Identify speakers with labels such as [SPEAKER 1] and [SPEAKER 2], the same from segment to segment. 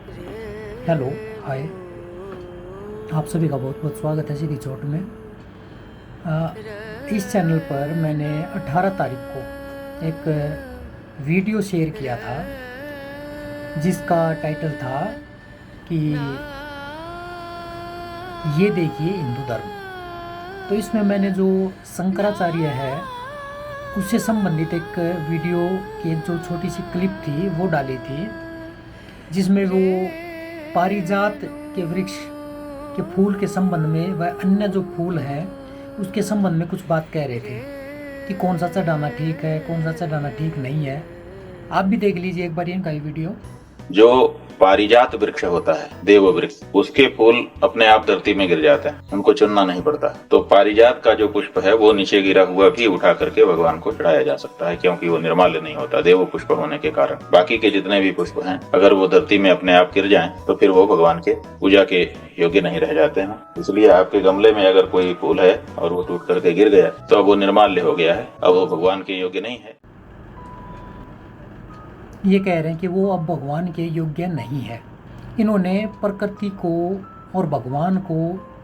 [SPEAKER 1] Hello, हाय। आप सभी का बहुत बहुत स्वागत है सीधी चोट में। अ, इस चैनल पर मैंने 18 तारीख को एक वीडियो शेयर किया था जिसका टाइटल था कि ये देखिए हिंदू धर्म। तो इसमें मैंने जो शंकराचार्य है उससे संबंधित एक वीडियो की एक जो छोटी सी क्लिप थी वो डाली थी, जिसमें वो पारिजात के वृक्ष के फूल के संबंध में व अन्य जो फूल हैं उसके संबंध में कुछ बात कह रहे थे कि कौन सा चढ़ाना ठीक है, कौन सा चढ़ाना ठीक नहीं है। आप भी देख लीजिए एक बार इनका ये वीडियो।
[SPEAKER 2] जो पारिजात वृक्ष होता है, देव वृक्ष, उसके फूल अपने आप धरती में गिर जाते हैं, उनको चुनना नहीं पड़ता। तो पारिजात का जो पुष्प है वो नीचे गिरा हुआ भी उठा करके भगवान को चढ़ाया जा सकता है, क्योंकि वो निर्माल्य नहीं होता देव पुष्प होने के कारण। बाकी के जितने भी पुष्प हैं अगर वो धरती में अपने आप गिर जाएं तो फिर वो भगवान के पूजा के योग्य नहीं रह जाते हैं। इसलिए आपके गमले में अगर कोई फूल है और वो टूट करके गिर गया तो अब वो निर्माल्य हो गया है, अब वो भगवान के योग्य नहीं है।
[SPEAKER 1] ये कह रहे हैं कि वो अब भगवान के योग्य नहीं है। इन्होंने प्रकृति को और भगवान को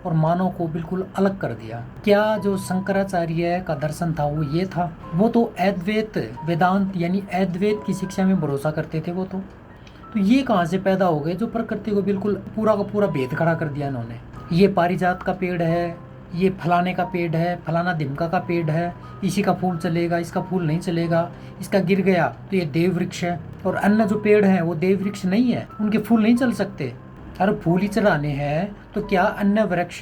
[SPEAKER 1] और मानव को बिल्कुल अलग कर दिया। क्या जो शंकराचार्य का दर्शन था वो ये था? वो तो अद्वैत वेदांत यानी अद्वैत की शिक्षा में भरोसा करते थे। वो तो ये कहाँ से पैदा हो गए जो प्रकृति को बिल्कुल पूरा का पूरा भेद खड़ा कर दिया इन्होंने। ये पारिजात का पेड़ है, ये फलाने का पेड़ है, फलाना धिमका का पेड़ है, इसी का फूल चलेगा, इसका फूल नहीं चलेगा, इसका गिर गया तो ये देव वृक्ष है। और अन्य जो पेड़ हैं वो देव वृक्ष नहीं है, उनके फूल नहीं चल सकते। अरे फूल ही चढ़ाने हैं तो क्या अन्य वृक्ष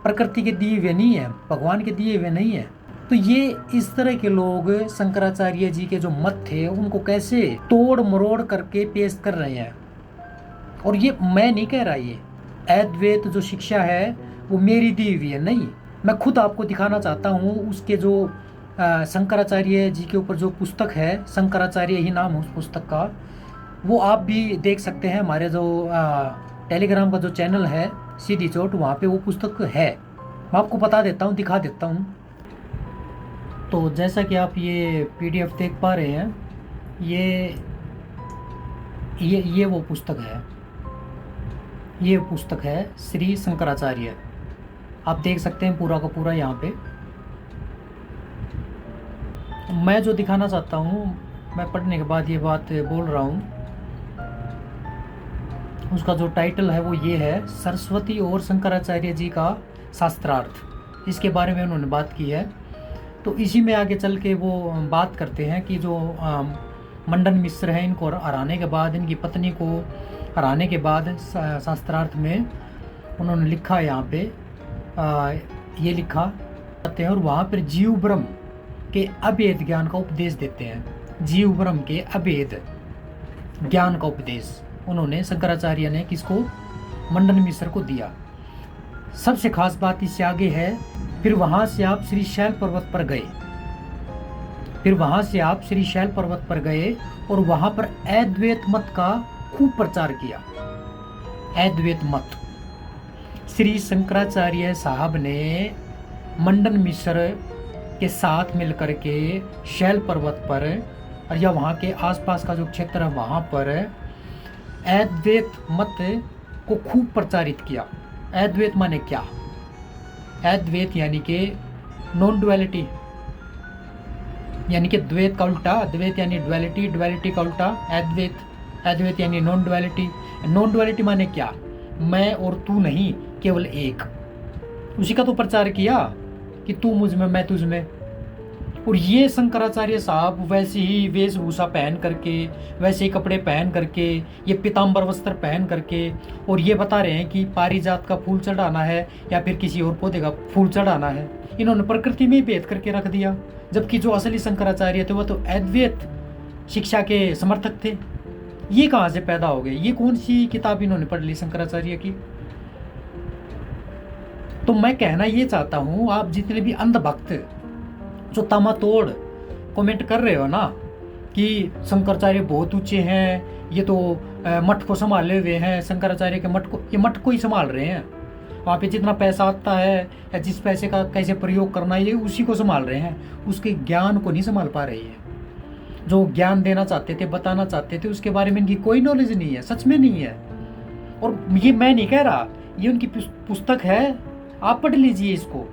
[SPEAKER 1] प्रकृति के दिए हुए नहीं है, भगवान के दिए हुए नहीं है? तो ये इस तरह के लोग शंकराचार्य जी के जो मत थे उनको कैसे तोड़ मरोड़ करके पेश कर रहे हैं। और ये मैं नहीं कह रहा, ये अद्वैत जो शिक्षा है वो मेरी दी हुई है, नहीं। मैं खुद आपको दिखाना चाहता हूँ उसके जो शंकराचार्य जी के ऊपर जो पुस्तक है, शंकराचार्य ही नाम है उस पुस्तक का, वो आप भी देख सकते हैं। हमारे जो टेलीग्राम का जो चैनल है सीधी चोट, वहाँ पे वो पुस्तक है। मैं आपको बता देता हूँ, दिखा देता हूँ। तो जैसा कि आप ये पीडीएफ देख पा रहे हैं, ये वो पुस्तक है, ये पुस्तक है श्री शंकराचार्य। आप देख सकते हैं पूरा का पूरा यहाँ पे। मैं जो दिखाना चाहता हूँ, मैं पढ़ने के बाद ये बात बोल रहा हूँ, उसका जो टाइटल है वो ये है, सरस्वती और शंकराचार्य जी का शास्त्रार्थ। इसके बारे में उन्होंने बात की है। तो इसी में आगे चल के वो बात करते हैं कि जो मंडन मिश्र हैं, इनको हराने के बाद, इनकी पत्नी को हराने के बाद शास्त्रार्थ में उन्होंने लिखा, यहाँ पे ये लिखा करते हैं। और वहाँ पर जीव ब्रह्म के अभेद ज्ञान का उपदेश देते हैं। जीव ब्रह्म के अभेद ज्ञान का उपदेश उन्होंने, शंकराचार्य ने किसको? मंडन मिश्र को दिया। सबसे खास बात इससे आगे है, फिर वहाँ से आप श्रीशैल पर्वत पर गए, फिर वहाँ से आप श्रीशैल पर्वत पर गए और वहाँ पर अद्वैत मत का खूब प्रचार किया। अद्वैत मत श्री शंकराचार्य साहब ने मंडन मिश्र के साथ मिलकर के शैल पर्वत पर और या वहाँ के आसपास का जो क्षेत्र है वहाँ पर अद्वैत मत को खूब प्रचारित किया। अद्वैत माने क्या? अद्वैत यानी कि नॉन डुअलिटी, यानी कि द्वैत का उल्टा। द्वैत यानी डुअलिटी, डुअलिटी का उल्टा अद्वैत। अद्वैत यानी नॉन डुअलिटी। नॉन डुअलिटी माने क्या? मैं और तू नहीं, केवल एक। उसी का तो प्रचार किया कि तू मुझ में, मैं तुझ में। और ये शंकराचार्य साहब वैसे ही वेशभूषा पहन करके, वैसे ही कपड़े पहन करके, ये पीताम्बर वस्त्र पहन करके, और ये बता रहे हैं कि पारिजात का फूल चढ़ाना है या फिर किसी और पौधे का फूल चढ़ाना है। इन्होंने प्रकृति में ही भेद करके रख दिया। जबकि जो असली शंकराचार्य थे वो तो अद्वैत शिक्षा के समर्थक थे। ये कहाँ से पैदा हो गए? ये कौन सी किताब इन्होंने पढ़ ली शंकराचार्य की? तो मैं कहना ये चाहता हूँ, आप जितने भी अंधभक्त जो तामातोड़ कमेंट कर रहे हो ना कि शंकराचार्य बहुत ऊंचे हैं, ये तो मठ को संभाले हुए हैं, शंकराचार्य के मठ को, ये मठ को ही संभाल रहे हैं। वहाँ पे जितना पैसा आता है या जिस पैसे का कैसे प्रयोग करना है ये उसी को संभाल रहे हैं, उसके ज्ञान को नहीं संभाल पा रही है। जो ज्ञान देना चाहते थे, बताना चाहते थे, उसके बारे में इनकी कोई नॉलेज नहीं है, सच में नहीं है। और ये मैं नहीं कह रहा, ये उनकी पुस्तक है, आप पढ़ लीजिए इसको।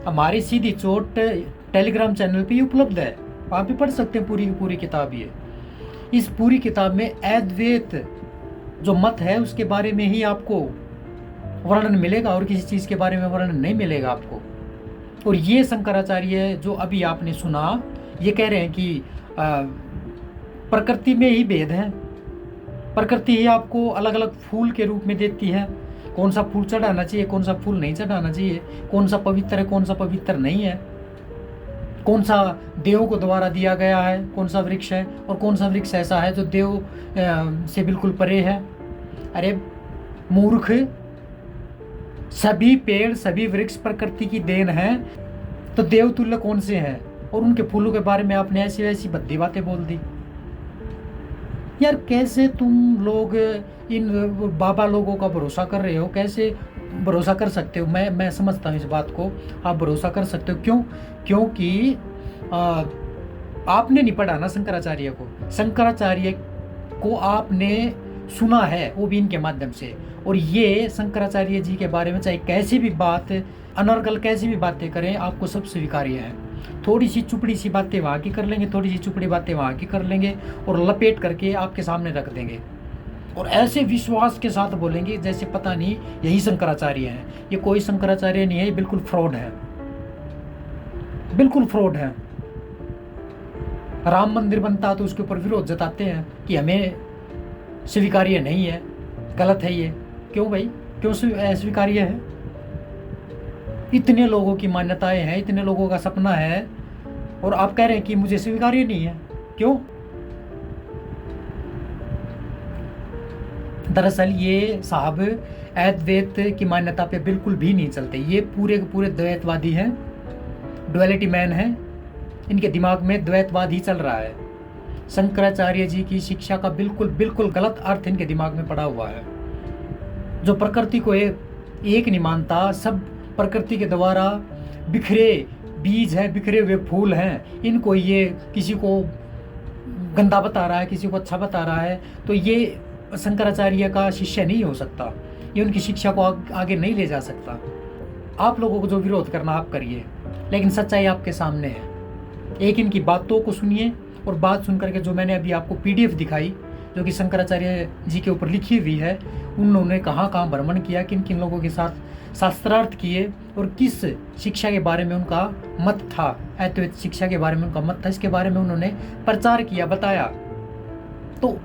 [SPEAKER 1] हमारी सीधी चोट टेलीग्राम चैनल पे उपलब्ध है, आप भी पढ़ सकते हैं पूरी की पूरी किताब। ये इस पूरी किताब में अद्वैत जो मत है उसके बारे में ही आपको वर्णन मिलेगा और किसी चीज़ के बारे में वर्णन नहीं मिलेगा आपको। और ये शंकराचार्य जो अभी आपने सुना, ये कह रहे हैं कि प्रकृति में ही भेद है, प्रकृति ही आपको अलग अलग फूल के रूप में देती है, कौन सा फूल चढ़ाना चाहिए, कौन सा फूल नहीं चढ़ाना चाहिए, कौन सा पवित्र है, कौन सा पवित्र नहीं है, कौन सा देव को द्वारा दिया गया है, कौन सा वृक्ष है, और कौन सा वृक्ष ऐसा है जो देव से बिल्कुल परे है। अरे मूर्ख, सभी पेड़ सभी वृक्ष प्रकृति की देन है, तो देवतुल्य कौन से हैं? और उनके फूलों के बारे में आपने ऐसी वैसी भद्दी बातें बोल दी। यार कैसे तुम लोग इन बाबा लोगों का भरोसा कर रहे हो, कैसे भरोसा कर सकते हो? मैं समझता हूँ इस बात को, आप भरोसा कर सकते हो। क्यों? क्योंकि आपने नहीं पढ़ा ना शंकराचार्य को। शंकराचार्य को आपने सुना है, वो भी इनके माध्यम से। और ये शंकराचार्य जी के बारे में चाहे कैसी भी बात, अनर्गल कैसी भी बातें करें, आपको सब स्वीकार्य है। थोड़ी सी चुपड़ी सी बातें वहाँ की कर लेंगे, थोड़ी सी चुपड़ी बातें वहाँ की कर लेंगे और लपेट करके आपके सामने रख देंगे, और ऐसे विश्वास के साथ बोलेंगे जैसे पता नहीं यही शंकराचार्य हैं। ये कोई शंकराचार्य नहीं है, ये बिल्कुल फ्रॉड है, बिल्कुल फ्रॉड है। राम मंदिर बनता तो उसके ऊपर विरोध जताते हैं कि हमें स्वीकार्य नहीं है, गलत है ये। क्यों भाई, क्यों अस्वीकार्य है? इतने लोगों की मान्यताएं हैं, इतने लोगों का सपना है, और आप कह रहे हैं कि मुझे स्वीकार्य नहीं है। क्यों? दरअसल ये साहब अद्वैत की मान्यता पे बिल्कुल भी नहीं चलते। ये पूरे के पूरे द्वैतवादी हैं, डुअलिटी मैन है, इनके दिमाग में द्वैतवाद ही चल रहा है। शंकराचार्य जी की शिक्षा का बिल्कुल बिल्कुल गलत अर्थ इनके दिमाग में पड़ा हुआ है। जो प्रकृति को एक नहीं मानता, सब प्रकृति के द्वारा बिखरे बीज हैं, बिखरे हुए फूल हैं, इनको ये किसी को गंदा बता रहा है, किसी को अच्छा बता रहा है, तो ये शंकराचार्य का शिष्य नहीं हो सकता, ये उनकी शिक्षा को आगे नहीं ले जा सकता। आप लोगों को जो विरोध करना आप करिए, लेकिन सच्चाई आपके सामने है। एक इनकी बातों को सुनिए, और बात सुन करके जो मैंने अभी आपको PDF दिखाई, जो कि शंकराचार्य जी के ऊपर लिखी हुई है, उन्होंने कहाँ कहाँ भ्रमण किया, किन किन लोगों के साथ शास्त्रार्थ किए, और किस शिक्षा के बारे में उनका मत था, अद्वैत शिक्षा के बारे में उनका मत था, इसके बारे में उन्होंने प्रचार किया, बताया। तो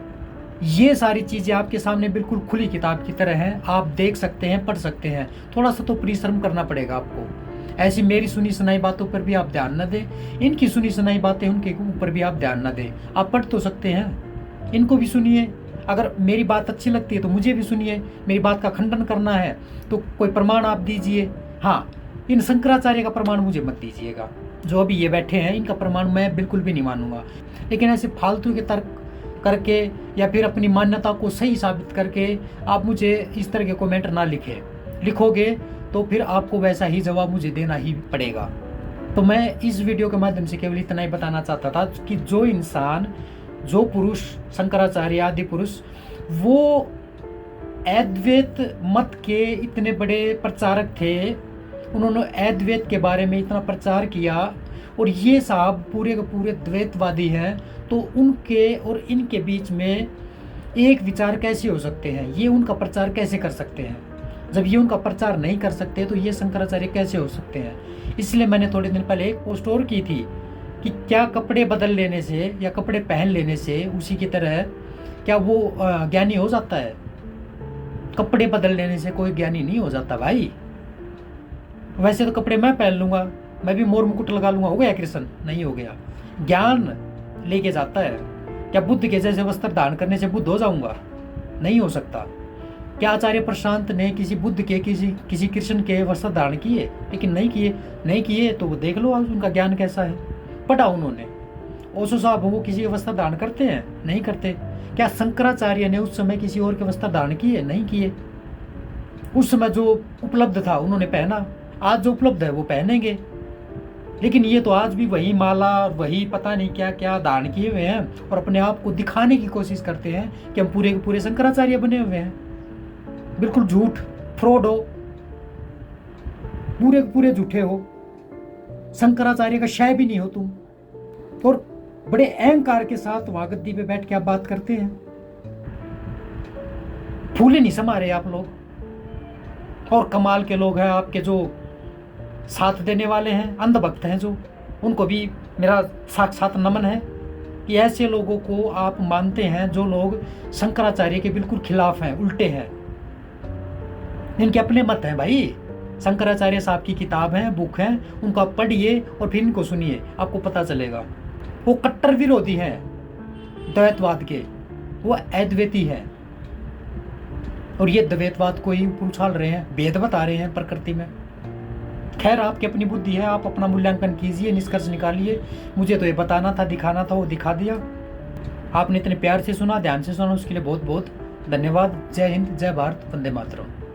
[SPEAKER 1] ये सारी चीज़ें आपके सामने बिल्कुल खुली किताब की तरह हैं, आप देख सकते हैं, पढ़ सकते हैं। थोड़ा सा तो परिश्रम करना पड़ेगा आपको। ऐसी मेरी सुनी सुनाई बातों पर भी आप ध्यान न दें, इनकी सुनी सुनाई बातें उनके ऊपर भी आप ध्यान न दें। आप पढ़ तो सकते हैं, इनको भी सुनिए। अगर मेरी बात अच्छी लगती है तो मुझे भी सुनिए। मेरी बात का खंडन करना है तो कोई प्रमाण आप दीजिए। हाँ, इन शंकराचार्य का प्रमाण मुझे मत दीजिएगा। जो अभी ये बैठे हैं, इनका प्रमाण मैं बिल्कुल भी नहीं मानूंगा। लेकिन ऐसे फालतू के तर्क करके या फिर अपनी मान्यता को सही साबित करके आप मुझे इस तरह के कमेंट ना लिखोगे तो फिर आपको वैसा ही जवाब मुझे देना ही पड़ेगा। तो मैं इस वीडियो के माध्यम से केवल इतना ही बताना चाहता था कि जो इंसान, जो पुरुष, शंकराचार्य आदि पुरुष, वो अद्वैत मत के इतने बड़े प्रचारक थे, उन्होंने अद्वैत के बारे में इतना प्रचार किया, और ये साहब पूरे के पूरे द्वैतवादी हैं, तो उनके और इनके बीच में एक विचार कैसे हो सकते हैं? ये उनका प्रचार कैसे कर सकते हैं? जब ये उनका प्रचार नहीं कर सकते तो ये शंकराचार्य कैसे हो सकते हैं? इसलिए मैंने थोड़े दिन पहले एक पोस्ट और की थी कि क्या कपड़े बदल लेने से या कपड़े पहन लेने से उसी की तरह क्या वो ज्ञानी हो जाता है? कपड़े बदल लेने से कोई ज्ञानी नहीं हो जाता भाई। वैसे तो कपड़े मैं पहन लूँगा, मैं भी मोर मुकुट लगा लूँगा, हो गया कृष्ण? नहीं हो गया। ज्ञान लेके जाता है। क्या बुद्ध के जैसे वस्त्र धारण करने से बुद्ध हो जाऊँगा? नहीं हो सकता। क्या आचार्य प्रशांत ने किसी बुद्ध के किसी कृष्ण के वस्त्र धारण किए? लेकिन नहीं किए तो वो देख लो आज उनका ज्ञान कैसा है। पढ़ा उन्होंने। ओशो साहब वो किसी के वस्त्र धारण करते हैं? नहीं करते। क्या शंकराचार्य ने उस समय किसी और के वस्त्र धारण किए? नहीं किए। उस समय जो उपलब्ध था उन्होंने पहना, आज जो उपलब्ध है वो पहनेंगे। लेकिन ये तो आज भी वही माला, वही पता नहीं क्या क्या धारण किए हुए हैं और अपने आप को दिखाने की कोशिश करते हैं कि हम पूरे के पूरे शंकराचार्य बने हुए हैं। बिल्कुल झूठ, फ्रॉड हो, पूरे के पूरे झूठे हो, शंकराचार्य का शय भी नहीं हो तुम, और बड़े अहंकार के साथ वहां गद्दी पे बैठ के आप बात करते हैं। फूले नहीं समा रहे आप लोग, और कमाल के लोग हैं आपके जो साथ देने वाले हैं, अंधभक्त हैं जो, उनको भी मेरा साक्षात नमन है कि ऐसे लोगों को आप मानते हैं जो लोग शंकराचार्य के बिल्कुल खिलाफ हैं, उल्टे हैं। इनके अपने मत हैं भाई, शंकराचार्य साहब की किताब है, बुक है, उनको आप पढ़िए और फिर इनको सुनिए, आपको पता चलेगा। वो कट्टर विरोधी हैं द्वैतवाद के, वो अद्वैती है, और ये द्वैतवाद को ही उछाल रहे हैं, भेद बता रहे हैं प्रकृति में। खैर, आपकी अपनी बुद्धि है, आप अपना मूल्यांकन कीजिए, निष्कर्ष निकालिए। मुझे तो ये बताना था, दिखाना था, वो दिखा दिया। आपने इतने प्यार से सुना, ध्यान से सुना, उसके लिए बहुत बहुत धन्यवाद। जय हिंद, जय भारत, वंदे मातरम।